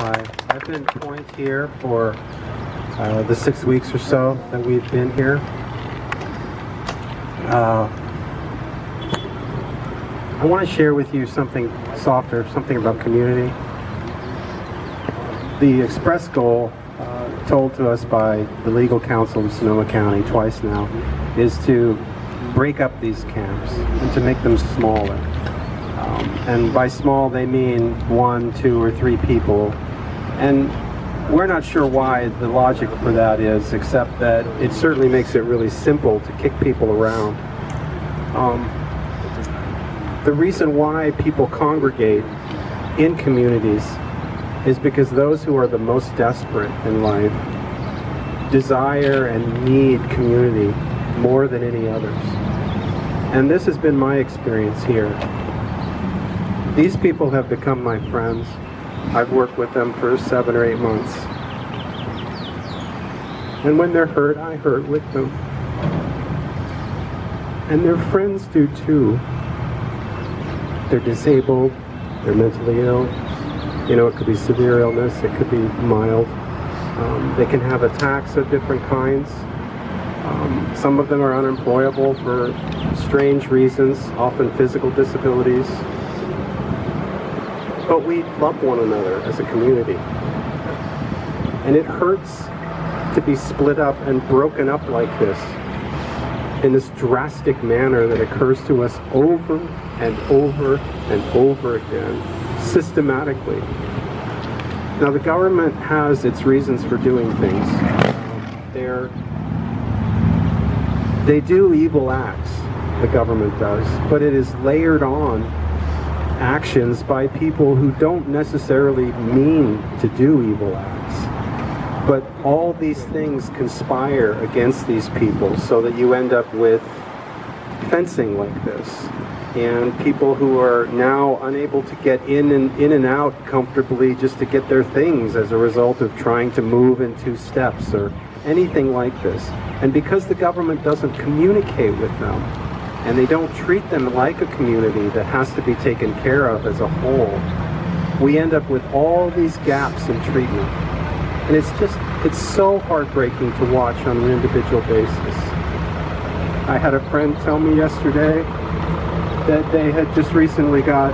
I've been point here for the 6 weeks or so that we've been here. I want to share with you something softer, something about community. The express goal told to us by the legal counsel of Sonoma County twice now is to break up these camps and to make them smaller. And by small they mean 1, 2, or 3 people. And we're not sure why the logic for that is, except that it certainly makes it really simple to kick people around. The reason why people congregate in communities is because those who are the most desperate in life desire and need community more than any others. And this has been my experience here. These people have become my friends. I've worked with them for 7 or 8 months. And when they're hurt, I hurt with them. And their friends do too. They're disabled, they're mentally ill. You know, it could be severe illness, it could be mild. They can have attacks of different kinds. Some of them are unemployable for strange reasons, often physical disabilities. But we love one another as a community. And it hurts to be split up and broken up like this in this drastic manner that occurs to us over and over and over again, systematically. Now, the government has its reasons for doing things. They do evil acts, the government does, but it is layered on actions by people who don't necessarily mean to do evil acts. But all these things conspire against these people so that you end up with fencing like this, and people who are now unable to get in and out comfortably just to get their things as a result of trying to move in 2 steps or anything like this. And because the government doesn't communicate with them, and they don't treat them like a community that has to be taken care of as a whole, we end up with all these gaps in treatment. And it's so heartbreaking to watch on an individual basis. I had a friend tell me yesterday that they had just recently got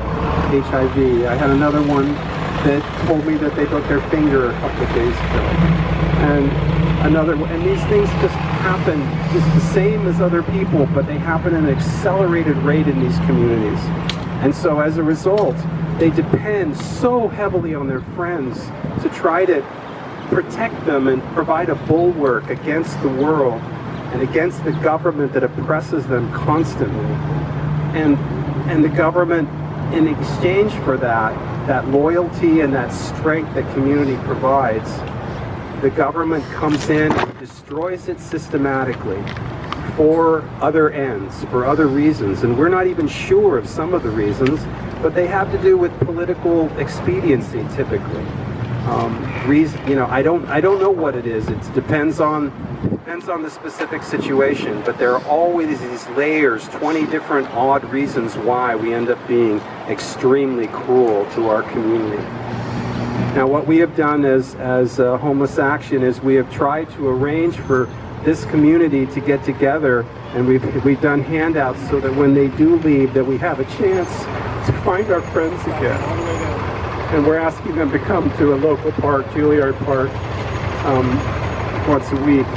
HIV. I had another one that told me that they broke their finger a couple of days ago. And these things just happen just the same as other people, but they happen at an accelerated rate in these communities. And so as a result, they depend so heavily on their friends to try to protect them and provide a bulwark against the world and against the government that oppresses them constantly. And the government, in exchange for that loyalty and that strength that community provides, the government comes in and destroys it systematically for other ends, for other reasons. And we're not even sure of some of the reasons, but they have to do with political expediency typically. I don't know what it is. It depends on the specific situation, but there are always these layers, 20 different odd reasons why we end up being extremely cruel to our community. Now, what we have done as Homeless Action is we have tried to arrange for this community to get together, and we've done handouts so that when they do leave, that we have a chance to find our friends again. And we're asking them to come to a local park, Juilliard Park, once a week,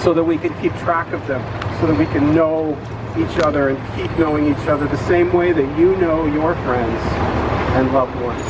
so that we can keep track of them, so that we can know each other and keep knowing each other the same way that you know your friends and loved ones.